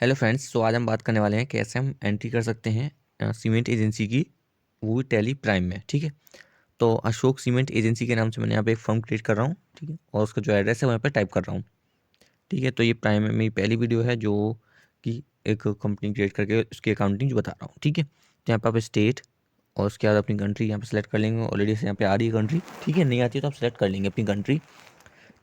Hello friends, तो आज हम बात करने वाले हैं कैसे हम एंट्री कर सकते हैं सीमेंट एजेंसी की, वो भी टैली प्राइम में। ठीक है, तो अशोक सीमेंट एजेंसी के नाम से मैंने यहाँ पे एक फॉर्म क्रिएट कर रहा हूँ। ठीक है, और उसका जो एड्रेस है वहाँ पे टाइप कर रहा हूँ। ठीक है, तो ये प्राइम में मेरी पहली वीडियो है जो कि एक कंपनी क्रिएट करके उसकी अकाउंटिंग जो बता रहा हूँ। ठीक है, तो यहाँ पे आप स्टेट और उसके बाद अपनी कंट्री यहाँ पे सेलेक्ट कर लेंगे। ऑलरेडी से यहाँ पे आ रही है कंट्री। ठीक है, नहीं आती है तो आप सेलेक्ट कर लेंगे अपनी कंट्री।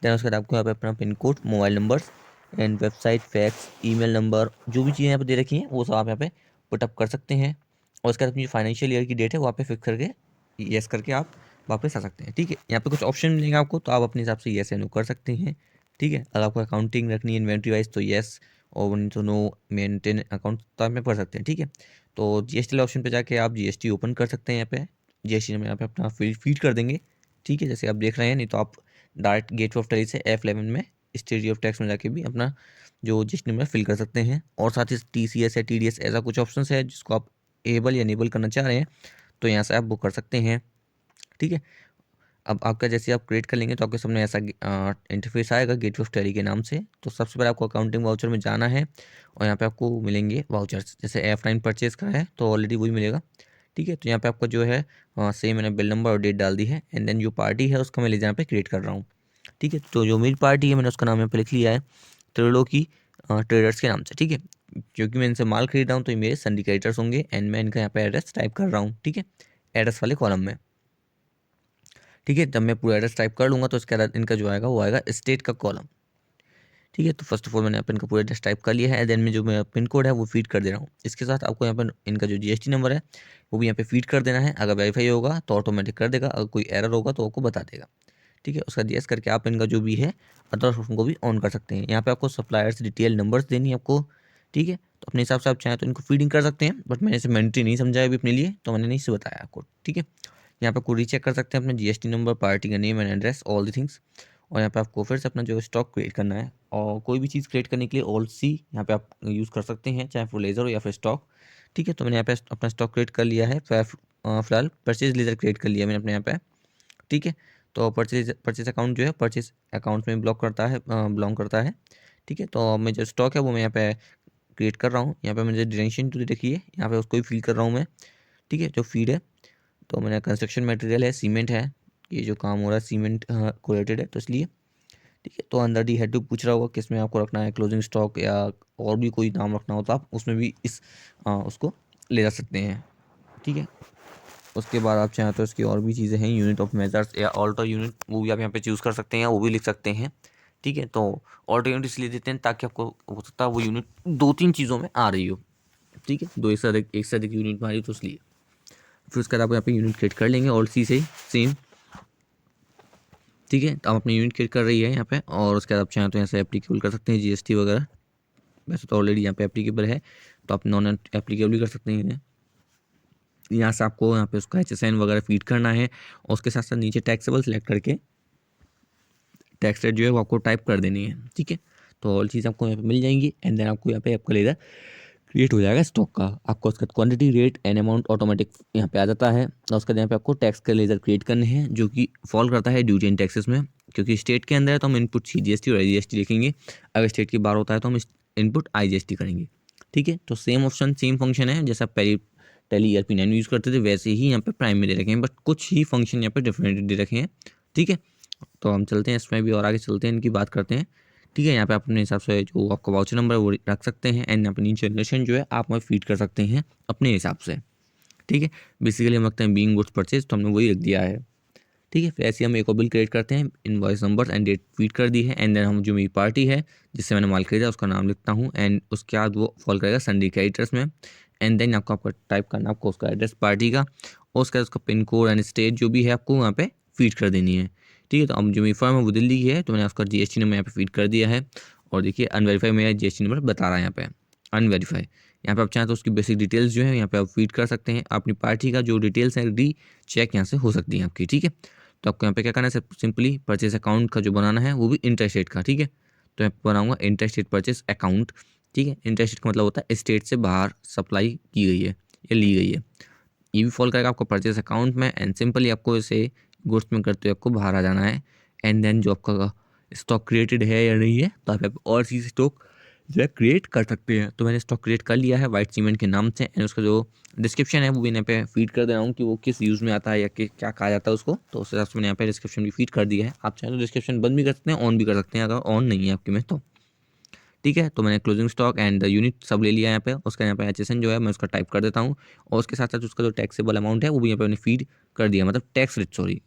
देन उसके बाद आपको यहाँ पे अपना pin code, mobile numbers and website, fax, email number, जो भी चीज़ें यहाँ पे दे रखी हैं वो सब आप यहाँ पे पुटअप कर सकते हैं। और उसके बाद अपनी फाइनेंशियल ईयर की डेट है वहाँ पे फिक्स करके येस करके आप वापस आ सकते हैं। ठीक है, यहाँ पे कुछ ऑप्शन मिलेंगे आपको, तो आप अपने हिसाब से येस या नो कर सकते हैं। ठीक है, अगर आपको अकाउंटिंग रखनी है इन्वेंट्री वाइज तो येस, और वन तो नो मेंटेन अकाउंट तो आप में कर सकते हैं। ठीक है, तो जीएसटी ऑप्शन पे जाके आप जीएसटी ओपन कर सकते हैं। यहाँ पे जीएसटी में यहाँ पे अपना फीड कर देंगे। ठीक है, जैसे आप देख रहे हैं, नहीं तो आप डायरेक्ट गेट ऑफ टैली से F11 में स्टेट ऑफ टैक्स में जाके भी अपना जो जीएसटी नंबर फिल कर सकते हैं। और साथ ही TCS या TDS ऐसा कुछ ऑप्शन है जिसको आप एबल या इनेबल करना चाह रहे हैं तो यहाँ से आप बुक कर सकते हैं। ठीक है, अब आपका जैसे आप क्रिएट कर लेंगे तो आपके सामने ऐसा इंटरफेस आएगा गेट ऑफ टैली के नाम से। तो सबसे पहले आपको अकाउंटिंग वाउचर में जाना है और यहाँ पे आपको मिलेंगे वाउचर्स। जैसे F9 परचेज का है तो ऑलरेडी वही मिलेगा। ठीक है, तो यहाँ पे आपका जो है सेम मैंने बिल नंबर और डेट डाल दी है। एंड देन जो पार्टी है उसका मैं यहाँ पे क्रिएट कर रहा हूँ। ठीक है, तो जो मेरी पार्टी है मैंने उसका नाम यहाँ पे लिख लिया है त्रिलोकी ट्रेडर्स के नाम से। ठीक है, क्योंकि मैं इनसे माल खरीद रहा हूँ तो ये मेरे सिंडिकेटर्स होंगे। एंड मैं इनका यहाँ पे एड्रेस टाइप कर रहा हूँ। ठीक है, एड्रेस वाले कॉलम में। ठीक है, जब मैं पूरा एड्रेस टाइप कर लूँगा तो उसके बाद इनका जो आएगा वो आएगा स्टेट का कॉलम। ठीक है, तो फर्स्ट ऑफ ऑल मैंने अपन का पूरा एड्रेस टाइप कर लिया है। देन में जो मेरा पिन कोड है वो फीड कर दे रहा हूँ। इसके साथ आपको यहाँ पर इनका जो जीएसटी नंबर है वो भी यहाँ पे फीड कर देना है। अगर वेरीफाई होगा तो ऑटोमेटिक कर देगा, अगर कोई एरर होगा तो आपको बता देगा। ठीक है, उसका यस करके आप इनका जो भी है अदर ऑप्शन को भी ऑन कर सकते हैं। यहाँ पे आपको सप्लायर्स डिटेल नंबर्स देनी है आपको। ठीक है, तो अपने हिसाब से आप चाहें तो इनको फीडिंग कर सकते हैं, बट मैंने इसे मैंडेटरी नहीं समझा है अभी अपने लिए, तो मैंने नहीं से बताया आपको। ठीक है, यहाँ पे आपको रीचेक कर सकते हैं अपने जीएसटी नंबर, पार्टी का name and address, all the things. और यहाँ पे आपको फिर से अपना जो स्टॉक क्रिएट करना है, और कोई भी चीज़ क्रिएट करने के लिए ऑल्ट सी यहाँ पे आप यूज़ कर सकते हैं, चाहे वो लेज़र हो या फिर स्टॉक। ठीक है, तो मैंने यहाँ पे अपना स्टॉक क्रिएट कर लिया है। फिलहाल परचेज लेज़र क्रिएट कर लिया मैंने अपने यहाँ पे। ठीक है, तो परचेज अकाउंट जो है परचेज अकाउंट में बिलोंग करता है। ठीक है, तो मैं जो स्टॉक है वो मैं यहाँ पे क्रिएट कर रहा हूँ। यहाँ पे मुझे डायरेक्शन तो देखिए, यहाँ पे उसको ही फिल कर रहा हूँ मैं। ठीक है, जो फीड है तो मैंने कंस्ट्रक्शन मटेरियल है, सीमेंट है, ये जो काम हो रहा है सीमेंट को रिलेटेड है तो इसलिए। ठीक है, तो अंदर डी हेड टू पूछ रहा होगा किस में आपको रखना है, क्लोजिंग स्टॉक या और भी कोई नाम रखना हो तो आप उसमें भी उसको ले जा सकते हैं। ठीक है, उसके बाद आप चाहें तो इसकी और भी चीज़ें हैं, यूनिट ऑफ मेजर्स या ऑल्टर यूनिट, वो भी आप यहाँ पे चूज़ कर सकते हैं, वो भी लिख सकते हैं। ठीक है, तो ऑल्टर यूनिट इसलिए देते हैं ताकि आपको हो सकता है वो यूनिट 2-3 चीज़ों में आ रही हो। ठीक है, एक से अधिक यूनिट में आ रही हो तो इसलिए। फिर उसके बाद आप यहाँ पे यूनिट क्रिएट कर लेंगे और सी से सेम। ठीक है, तो आप अपनी यूनिट क्रिएट कर रही है यहाँ पे, और उसके बाद आप चाहें तो यहाँ से एप्लीकेबल कर सकते हैं जीएसटी वगैरह। वैसे तो ऑलरेडी यहाँ पे एप्लीकेबल है, तो आप नॉन एप्लीकेबल भी कर सकते हैं। यहाँ से आपको यहाँ पे उसका HSN वगैरह फीड करना है, और उसके साथ साथ नीचे टैक्सेबल सेलेक्ट करके टैक्स रेट जो है वो आपको टाइप कर देनी है। ठीक है, तो ऑल चीज़ आपको यहाँ पे मिल जाएंगी। एंड देन आपको यहाँ पे आपका लेज़र क्रिएट हो जाएगा स्टॉक का। आपको उसका quantity, rate and amount automatic यहाँ पे आ जाता है। और उसके बाद यहाँ पे आपको टैक्स का लेज़र क्रिएट करने हैं जो कि फॉल करता है ड्यूटी एंड टैक्सेस में। क्योंकि स्टेट के अंदर है तो हम इनपुट CGST और IGST लिखेंगे, अगर स्टेट की बार होता है तो हम इनपुट IGST करेंगे। ठीक है, तो सेम ऑप्शन सेम फंक्शन है, जैसे आप पहले टैली ERP9 यूज़ करते थे वैसे ही यहाँ पे प्राइम में दे रखे हैं, बट कुछ ही फंक्शन यहाँ पे डिफरेंट दे रखे हैं। ठीक है, तो हम चलते हैं इसमें भी और आगे चलते हैं, इनकी बात करते हैं। ठीक है, यहाँ पे आप अपने हिसाब से जो आपका वाउचर नंबर है वो रख सकते हैं। एंड यहाँ पे नीचे जनरेशन जो है आप वहाँ फीड कर सकते हैं अपने हिसाब से। ठीक है, बेसिकली हम रखते हैं बीइंग गुड्स परचेज, तो हमने वही रख दिया है। ठीक है, फिर ऐसे हम एक और बिल क्रिएट करते हैं, invoice number and date feed कर दी है। एंड देन हम जो मेरी पार्टी है जिससे मैंने माल खरीदा उसका नाम लिखता हूँ, एंड उसके बाद वो फॉल करेगा सिंडिकेटर्स में। एंड देन आपका टाइप करना, आपको उसका एड्रेस पार्टी का, और उसका उसका पिन कोड एंड स्टेट जो भी है आपको वहाँ पे फीड कर देनी है। ठीक है, तो अब जो मेरी फर्म है वो दिल्ली की है, तो मैंने उसका GST नंबर यहाँ पे फीड कर दिया है। और देखिए अनवेरीफाई मेरा GST नंबर बता रहा है यहाँ पे, अनवेरीफाई। यहाँ पे आप चाहें तो उसकी बेसिक डिटेल्स जो है यहाँ पे आप फीड कर सकते हैं। अपनी पार्टी का जो डिटेल्स है री चेक यहाँ से हो सकती है आपकी। ठीक है, तो आपको यहाँ पे क्या करना है, सिंपली परचेस अकाउंट का जो बनाना है वो भी इंटरस्टेट का। ठीक है, तो मैं बनाऊंगा इंटरस्टेट परचेस अकाउंट। ठीक है, इंटरस्टेट का मतलब होता है स्टेट से बाहर सप्लाई की गई है या ली गई है। ये भी फॉल करेगा आपको परचेस अकाउंट में। एंड सिंपली आपको इसे गुड्स में करते हुए आपको बाहर आ जाना है। एंड देन जो आपका स्टॉक क्रिएटेड है या नहीं है तो आप और चीज़ स्टॉक जो है क्रिएट कर सकते हैं। तो मैंने स्टॉक क्रिएट कर लिया है वाइट सीमेंट के नाम से, एंड उसका जो डिस्क्रिप्शन है वो भी यहाँ पे फीड कर दे रहा हूँ कि वो किस यूज़ में आता है या कि क्या कहा जाता है उसको। तो उस हिसाब से मैंने यहाँ पे डिस्क्रिप्शन भी फीड कर दिया है। आप चाहें तो डिस्क्रिप्शन बंद भी कर सकते हैं, ऑन भी कर सकते हैं अगर ऑन नहीं है आपके में तो। ठीक है, तो मैंने क्लोजिंग स्टॉक एंड यूनिट सब ले लिया यहाँ पे। उसका यहाँ पे HSN जो है मैं उसका टाइप कर देता हूँ, और उसके साथ साथ उसका जो टैक्सेबल अमाउंट है वो भी यहाँ पे मैंने फीड कर दिया, मतलब tax rate, sorry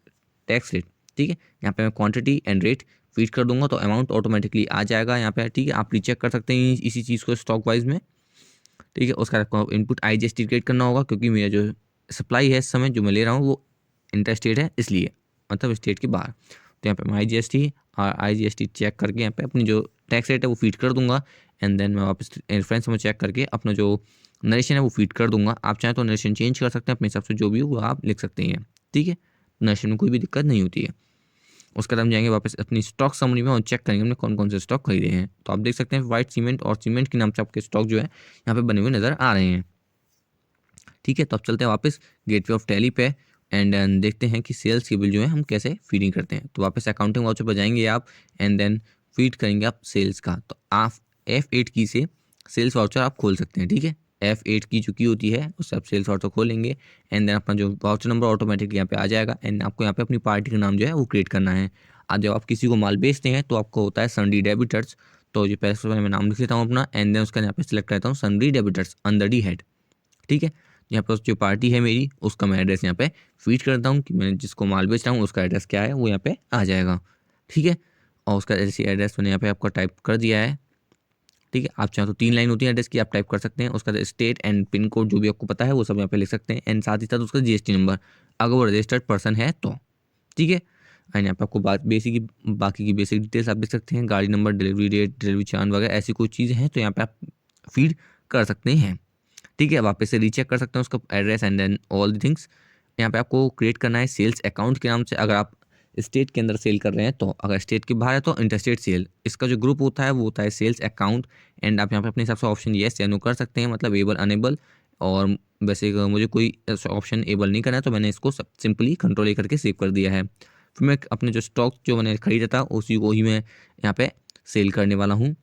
tax rate. ठीक है, यहाँ पे मैं क्वांटिटी एंड रेट फीड कर दूंगा तो अमाउंट ऑटोमेटिकली आ जाएगा यहाँ पे। ठीक है, आप रीचेक कर सकते हैं इसी चीज़ को स्टॉक वाइज में। ठीक है, उसका आपको इनपुट IGST क्रिएट करना होगा, क्योंकि मेरा जो सप्लाई है इस समय जो मैं ले रहा हूँ वो इंटर स्टेट है, इसलिए मतलब स्टेट के बाहर। तो यहाँ पे मैं IGST चेक करके यहाँ पे अपनी जो टैक्स रेट है वो फीड कर दूंगा, एंड देन मैं वापस रेफरेंस में चेक करके अपना जो नरेशन है वो फीड कर दूंगा। आप चाहें तो नरेशन चेंज कर सकते हैं अपने हिसाब से, जो भी हो वो आप लिख सकते हैं। ठीक है, नरेशन में कोई भी दिक्कत नहीं होती है। उसके बाद हम जाएंगे वापस अपनी स्टॉक समरी में और चेक करेंगे हमने कौन कौन से स्टॉक खरीदे हैं। तो आप देख सकते हैं वाइट सीमेंट और सीमेंट के नाम से आपके स्टॉक जो है यहाँ पे बने हुए नज़र आ रहे हैं। ठीक है, तो अब चलते हैं वापस गेटवे ऑफ टैली पे, एंड देखते हैं कि सेल्स के बिल जो है हम कैसे फीडिंग करते हैं। तो वापस अकाउंटिंग वाउचर पर जाएंगे आप, एंड देन फीड करेंगे आप सेल्स का। तो आप F8 की से सेल्स वाउचर आप खोल सकते हैं। ठीक है, F8 की जो की होती है उससे आप सेल्स वाउचर खोलेंगे, एंड देन अपना जो वाउचर नंबर ऑटोमेटिकली यहाँ पे आ जाएगा, एंड आपको यहाँ पे अपनी पार्टी का नाम जो है वो क्रिएट करना है। आज जब आप किसी को माल बेचते हैं तो आपको होता है सन्डी डेबिटर्स। तो ये पहले मैं नाम लिख लेता हूँ अपना, एंड देन उसका यहाँ पे सिलेक्ट करता हूँ सन्डी डेबिटर्स अंडर दी हेड। ठीक है, यहाँ पर जो पार्टी है मेरी उसका मैं एड्रेस यहाँ पे फीड करता हूँ कि मैं जिसको माल बेच रहा हूँ उसका एड्रेस क्या है वो यहाँ पे आ जाएगा। ठीक है, और उसका ऐसी एड्रेस मैंने यहाँ पे आपका टाइप कर दिया है। ठीक है, आप चाहें तो 3 लाइन होती है एड्रेस की, आप टाइप कर सकते हैं। उसका स्टेट एंड पिन कोड जो भी आपको पता है वो सब यहाँ पे लिख सकते हैं, एंड साथ ही साथ उसका GST नंबर अगर वो रजिस्टर्ड पर्सन है तो। ठीक है, एंड यहाँ पे आपको बाकी की बेसिक डिटेल्स आप देख सकते हैं, गाड़ी number, delivery date, delivery charge वगैरह ऐसी कोई चीज़ें हैं तो यहाँ पे आप फीड कर सकते हैं। ठीक है, वापस से रीचेक कर सकते हैं उसका address and then all the things. यहाँ पे आपको क्रिएट करना है सेल्स अकाउंट के नाम से, अगर आप स्टेट के अंदर सेल कर रहे हैं तो, अगर स्टेट के बाहर है तो इंटरस्टेट सेल। इसका जो ग्रुप होता है वो होता है सेल्स अकाउंट, एंड आप यहाँ पे अपने हिसाब से ऑप्शन येस या नो कर सकते हैं, मतलब एबल अनेबल। और वैसे मुझे कोई ऑप्शन एबल नहीं करना है तो मैंने इसको सिंपली कंट्रोल ए करके सेव कर दिया है। फिर मैं अपने जो स्टॉक जो मैंने खरीदा था उसी को ही मैं यहाँ पे सेल करने वाला हूँ।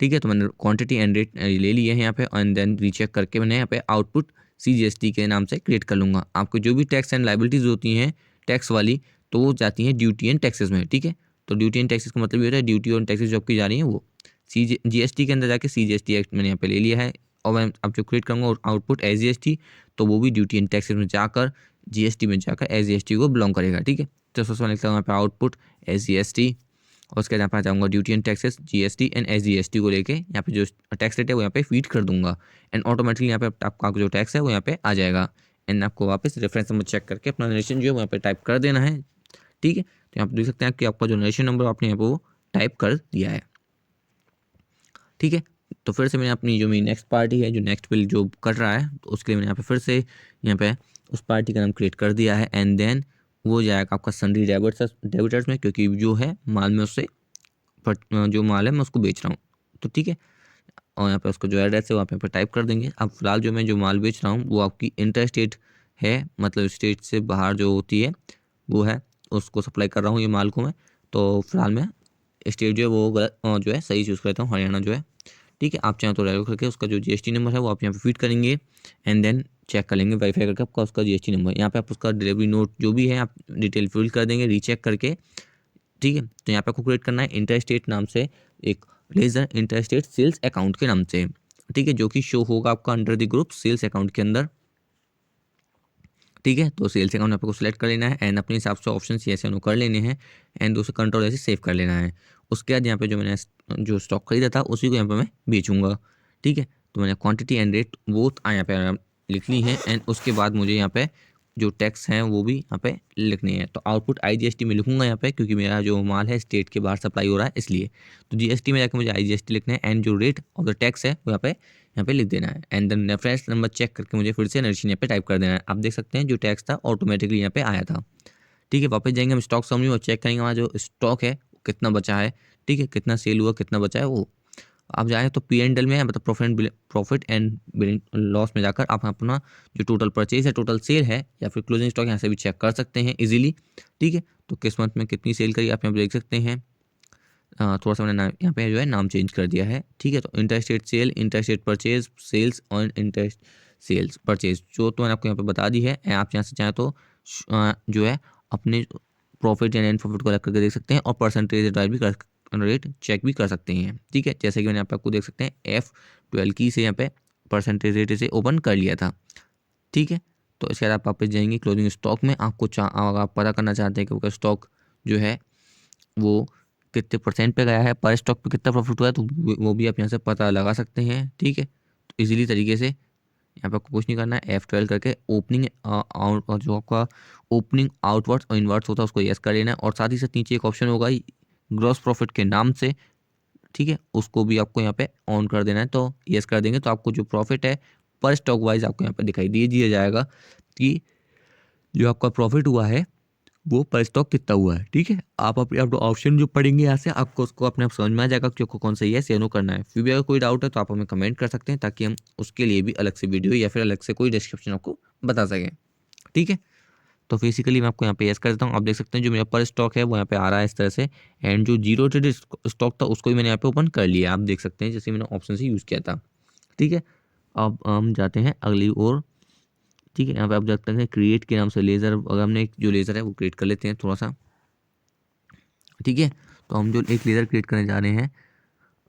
ठीक है, तो मैंने क्वांटिटी एंड रेट ले लिए हैं यहाँ पे, एंड देन रीचेक करके मैंने यहाँ पे आउटपुट CGST के नाम से क्रिएट कर लूँगा। आपको जो भी टैक्स एंड लाइबिलिटीज़ होती हैं टैक्स वाली, तो वो जाती हैं ड्यूटी एंड टैक्सेस में। ठीक है, तो ड्यूटी एंड टैक्सेस का मतलब ये होता है ड्यूटी और टैक्सेस जो आपकी जा रही हैं वो GST के अंदर जाके CGST एक्ट मैंने यहाँ पे ले लिया है, और मैं अब जो क्रिएट करूँगा आउटपुट SGST, तो वो भी ड्यूटी एंड टैक्सेस में जाकर GST में जाकर SGST को बिलोंग करेगा। ठीक है, तो सबसे पहले लिखता हूँ यहाँ पे आउटपुट SGST, और उसके बाद यहाँ पर जाऊँगा duty and taxes GST and SGST को लेके यहाँ पे जो टैक्स रेट है वो यहाँ पे फीड कर दूंगा, एंड ऑटोमेटिकली यहाँ पे आपका जो टैक्स है वो यहाँ पे आ जाएगा। एंड आपको वापस रेफरेंस नंबर चेक करके अपना नरेशन जो है वहाँ पे टाइप कर देना है। ठीक है, तो यहाँ पे देख सकते हैं कि आपका जो नरेशन नंबर आपने यहाँ पे वो टाइप कर दिया है। ठीक है, तो फिर से मैंने अपनी जो मेरी नेक्स्ट पार्टी है जो नेक्स्ट बिल जो कर रहा है तो उसके लिए मैंने यहाँ पे फिर से यहाँ पे उस पार्टी का नाम क्रिएट कर दिया है, एंड देन वो जाएगा आपका सन्डी डेबिटर्स में, क्योंकि जो है माल में उससे जो माल है मैं उसको बेच रहा हूँ। तो ठीक है, और यहाँ पे उसका जो एड्रेस है वहाँ पे टाइप कर देंगे। अब फिलहाल जो मैं जो माल बेच रहा हूँ वो आपकी इंटर स्टेट है, मतलब स्टेट से बाहर जो होती है वो है, उसको सप्लाई कर रहा हूँ ये माल को मैं। तो फिलहाल मैं स्टेट जो है वो गलत जो है सही चूज़ करता हूँ, हरियाणा जो है। ठीक है, आप चाहें तो रेगुलर करके उसका जो GST नंबर है वो आप यहाँ पे फीड करेंगे, एंड देन चेक कर लेंगे वेरीफाई करके आपका उसका GST नंबर। यहाँ पे आप उसका डिलीवरी नोट जो भी है आप डिटेल फिल कर देंगे रीचेक करके। ठीक है, तो यहाँ पे आपको क्रिएट करना है इंटर स्टेट नाम से एक ledger inter state sales account के नाम से। ठीक है, जो कि शो होगा आपका under the group sales account के अंदर। ठीक है, तो सेल्स अकाउंट आपको सिलेक्ट कर लेना है, एंड अपने हिसाब से ऑप्शन येस या नो कर लेने हैं, एंड उसे कंट्रोल ऐसे सेव कर लेना है। उसके बाद यहाँ पे जो मैंने जो स्टॉक खरीदा था उसी को यहाँ पे मैं बेचूंगा। ठीक है, तो मैंने क्वांटिटी एंड रेट बोथ यहाँ पे लिख ली है, एंड उसके बाद मुझे यहाँ पे जो टैक्स हैं वो भी यहाँ पे लिखने हैं। तो आउटपुट IGST में लिखूंगा यहाँ पे, क्योंकि मेरा जो माल है स्टेट के बाहर सप्लाई हो रहा है इसलिए। तो GST में जाकर मुझे IGST लिखना है, एंड जो रेट ऑफ द टैक्स है वो यहाँ पे लिख देना है, and then reference number check करके मुझे फिर से नरेशन यहाँ पे टाइप कर देना है। आप देख सकते हैं जो टैक्स था ऑटोमेटिकली यहाँ पे आया था। ठीक है, वापस जाएंगे हम स्टॉक समरी और चेक करेंगे हमारा जो स्टॉक है कितना बचा है। ठीक है, कितना सेल हुआ कितना बचा है वो आप जाएँ तो P&L में, मतलब प्रॉफिट एंड लॉस में जाकर आप अपना जो टोटल परचेज है, टोटल सेल है, या फिर क्लोजिंग स्टॉक यहाँ से भी चेक कर सकते हैं इजीली। ठीक है, तो किस मंथ में कितनी सेल करी आप यहाँ पे देख सकते हैं। थोड़ा सा मैंने यहाँ पे जो है नाम चेंज कर दिया है, ठीक है। तो inter state sale, inter state purchase, sales और इंटर सेल्स परचेज जो तो मैंने आपको यहाँ पे बता दी है। आप यहाँ से चाहें तो जो है अपने प्रॉफिट या नेट प्रॉफिट को अलग करके देख सकते हैं और परसेंटेज रेट चेक भी कर सकते हैं, ठीक है। जैसे कि मैंने यहाँ पे आपको देख सकते हैं F12 की से यहाँ पे परसेंटेज रेट से ओपन कर लिया था, ठीक है। तो इसके बाद आप वापस जाएंगे क्लोजिंग स्टॉक में। आपको अगर आप पता करना चाहते हैं कि उसका स्टॉक जो है वो कितने परसेंट पे गया है, पर स्टॉक पे कितना प्रॉफिट हुआ है, तो वो भी आप यहाँ से पता लगा सकते हैं, ठीक है। तो इजीली तरीके से यहाँ पे आपको कुछ नहीं करना है, F12 करके ओपनिंग आउट और जो आपका ओपनिंग आउटवर्ड्स और इनवर्ड्स होता है उसको यस कर लेना है। और साथ ही साथ नीचे एक ऑप्शन होगा ग्रॉस प्रॉफिट के नाम से, ठीक है, उसको भी आपको यहाँ पे ऑन कर देना है। तो यस कर देंगे तो आपको जो प्रॉफिट है पर स्टॉक वाइज आपको यहाँ पे दिखाई दिया जाएगा कि जो आपका प्रॉफिट हुआ है वो पर स्टॉक कितना हुआ है, ठीक है। आप अपने आप ऑप्शन जो पढ़ेंगे यहाँ से आपको उसको अपने आप समझ में आ जाएगा कि आपको कौन सा यस या नो करना है। फिर भी अगर कोई डाउट है तो आप हमें कमेंट कर सकते हैं ताकि हम उसके लिए भी अलग से वीडियो या फिर अलग से कोई डिस्क्रिप्शन आपको बता सकें, ठीक है। तो बेसिकली मैं आपको यहाँ पे यस कर देता हूँ। आप देख सकते हैं जो मेरा पर स्टॉक है वो यहाँ पे आ रहा है इस तरह से, एंड जो जीरो ट्रेड स्टॉक था उसको भी मैंने यहाँ पे ओपन कर लिया, आप देख सकते हैं जैसे मैंने ऑप्शन से यूज़ किया था, ठीक है। अब हम जाते हैं अगली ओर, ठीक है। यहाँ पे आप देख सकते हैं क्रिएट के नाम से लेज़र, अगर हमने जो लेज़र है वो क्रिएट कर लेते हैं थोड़ा सा, ठीक है। तो हम जो एक लेज़र क्रिएट करने जा रहे हैं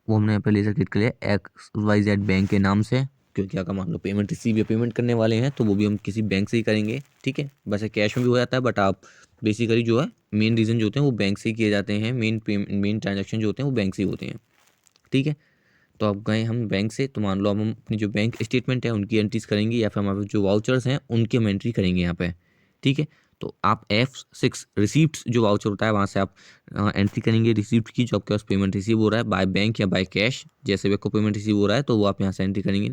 वो हमने यहाँ पे लेज़र क्रिएट कर लिया XYZ बैंक के नाम से, क्योंकि अगर मान लो पेमेंट रिसीव या पेमेंट करने वाले हैं तो वो भी हम किसी बैंक से ही करेंगे, ठीक है। वैसे कैश में भी हो जाता है बट आप बेसिकली जो है मेन रीज़न जो होते हैं वो बैंक से ही किए जाते हैं, मेन ट्रांजेक्शन जो होते हैं वो बैंक से ही होते हैं, ठीक है। तो अब गए हम बैंक से, तो मान लो अब हम अपनी जो बैंक स्टेटमेंट है उनकी एंट्रीज करेंगे या फिर हमारे जो वाउचर्स हैं उनकी हम एंट्री करेंगे यहाँ पे, ठीक है। तो आप F6 रिसीप्ट जो वाउचर होता है वहाँ से आप एंट्री करेंगे रिसीप्ट की, जो आपके पास पेमेंट रिसीव हो रहा है बाय बैंक या बाय कैश, जैसे भी आपको पेमेंट रिसीव हो रहा है तो वो आप यहाँ से एंट्री करेंगे।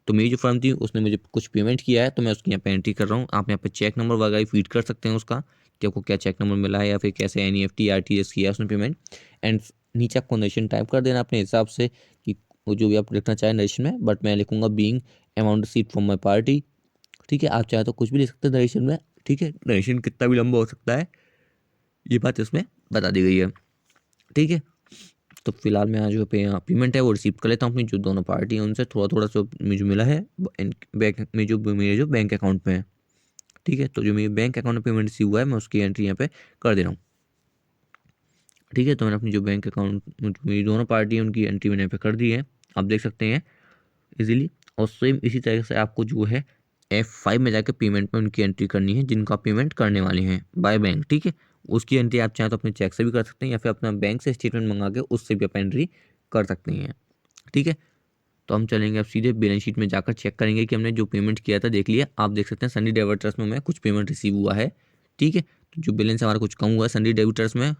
तो मेरी जो फर्म थी उसने मुझे कुछ पेमेंट किया है तो मैं उसकी यहाँ पे एंट्री कर रहा हूँ। आप यहाँ पे चेक नंबर वगैरह फीड कर सकते हैं उसका कि आपको क्या चेक नंबर मिला है या फिर कैसे NEFT RTS किया है उसने पेमेंट, एंड नीचे आपको नरेशन टाइप कर देना अपने हिसाब से कि वो जो भी आप लिखना चाहें नरेशन में, बट मैं लिखूंगा being amount received from my party, ठीक है। आप चाहे तो कुछ भी लिख सकते हैं नरेशन में, ठीक है। नरेशन कितना भी लंबा हो सकता है ये बात इसमें बता दी गई है, ठीक है। तो फिलहाल मैं जो पेमेंट है वो रिसीव कर लेता हूँ अपनी जो दोनों पार्टी हैं उनसे, थोड़ा थोड़ा सा मुझे मिला है बैंक में जो मेरे जो बैंक अकाउंट में है, ठीक है। तो जो मेरे बैंक अकाउंट में पेमेंट रिसीव हुआ है मैं उसकी एंट्री यहाँ पे कर दे रहा हूँ, ठीक है। तो मैंने अपनी जो बैंक अकाउंट मेरी दोनों पार्टी है उनकी एंट्री मैंने यहाँ पे कर दी है, आप देख सकते हैं इजीली। और सेम इसी तरह से आपको जो है F5 में जाकर पेमेंट में उनकी एंट्री करनी है जिनका पेमेंट करने वाले हैं बाय बैंक, ठीक है। उसकी एंट्री आप चाहें तो अपने चेक से भी कर सकते हैं या फिर अपना बैंक से स्टेटमेंट मंगा के उससे भी आप एंट्री कर सकते हैं, ठीक है। तो हम चलेंगे अब सीधे बैलेंस शीट में जाकर चेक करेंगे कि हमने जो पेमेंट किया था, देख लिया। आप देख सकते हैं सनी डेबिटर्स में हमें कुछ पेमेंट रिसीव हुआ है, ठीक है। तो जो बैलेंस हमारा कुछ कम हुआ है सनी डेबिटर्स में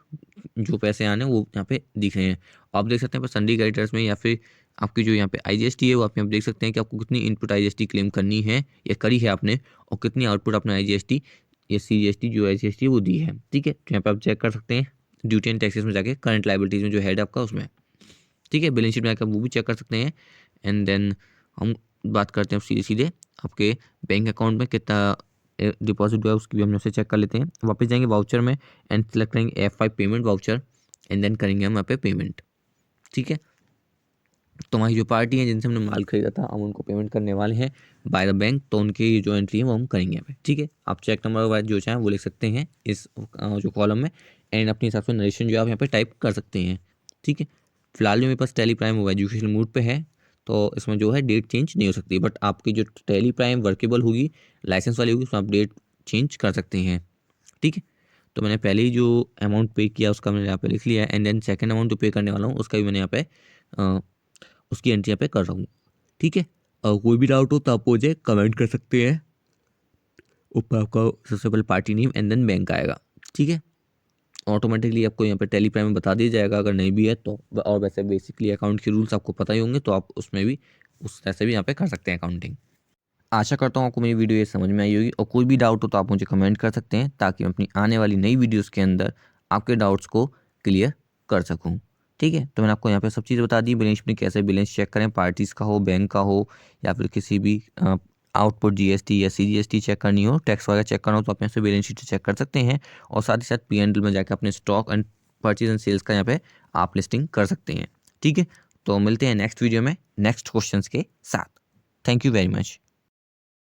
जो पैसे आने वो यहाँ पे दिख रहे हैं, आप देख सकते हैं। पर सनी क्रेडिटर्स में या फिर आपकी जो यहाँ पे IGST है वो आप यहाँ देख सकते हैं कि आपको कितनी इनपुट IGST क्लेम करनी है या करी है आपने, और कितनी आउटपुट अपना IGST या CGST जो IGST वो दी है, ठीक है। तो यहाँ पे आप चेक कर सकते हैं ड्यूटी एंड टैक्सेस में जाके करंट लाइबिलिटीज में जो हेड आपका उसमें, ठीक है। बैलेंस शीट में आकर वो भी चेक कर सकते हैं। एंड देन हम बात करते हैं सीधे सीधे आपके बैंक अकाउंट में कितना डिपॉजिट हुआ है उसकी भी हम उसे चेक कर लेते हैं। वापस जाएंगे वाउचर में एंड सेलेक्ट करेंगे F5 payment voucher, and then करेंगे हम यहाँ पे पेमेंट, ठीक है। तो हमारी जो पार्टी है जिनसे हमने माल खरीदा था हम उनको पेमेंट करने वाले हैं बाय द बैंक, तो उनकी जो एंट्री है वो हम करेंगे यहाँ पे, ठीक है। आप चेक नंबर वाइज जो चाहें वो लिख सकते हैं इस जो कॉलम में, एंड अपने हिसाब से नरेशन जो आप यहाँ पे टाइप कर सकते हैं, ठीक है। फिलहाल जो मेरे पास टैली प्राइम वो एजुकेशनल मूड पे है तो इसमें जो है डेट चेंज नहीं हो सकती, बट आपकी जो टैली प्राइम वर्केबल होगी लाइसेंस वाली होगी उसमें आप डेट चेंज कर सकते हैं, ठीक है। तो मैंने पहले ही जो अमाउंट पे किया उसका मैंने यहाँ पे लिख लिया है, एंड देन सेकंड अमाउंट जो पे करने वाला हूँ उसका भी मैंने यहाँ पे उसकी एंट्री यहाँ पे कर रहा हूँ, ठीक है। कोई भी डाउट हो तो आप मुझे कमेंट कर सकते हैं, ऊपर आपका सबसे पहले party name and then bank आएगा, ठीक है। ऑटोमेटिकली आपको यहाँ पे टेली प्राइम में बता दिया जाएगा अगर नहीं भी है तो, और वैसे बेसिकली अकाउंट के रूल्स आपको पता ही होंगे तो आप उसमें भी उस तरह से भी यहाँ पे कर सकते हैं अकाउंटिंग। आशा करता हूँ आपको मेरी वीडियो ये समझ में आई होगी, और कोई भी डाउट हो तो आप मुझे कमेंट कर सकते हैं ताकि मैं अपनी आने वाली नई वीडियोज़ के अंदर आपके डाउट्स को क्लियर कर सकूँ, ठीक है। तो मैंने आपको यहाँ पे सब चीज़ बता दी, बैलेंस में कैसे बैलेंस चेक करें, पार्टीज़ का हो, बैंक का हो, या फिर किसी भी आउटपुट GST या CGST चेक करनी हो, टैक्स वगैरह चेक करना हो तो आप यहाँ से बैलेंस शीट चेक कर सकते हैं। और साथ ही साथ P&L में जाकर अपने stock and purchase and sales का यहाँ पे आप लिस्टिंग कर सकते हैं। ठीक है, तो मिलते हैं नेक्स्ट वीडियो में नेक्स्ट क्वेश्चंस के साथ। Thank you very much.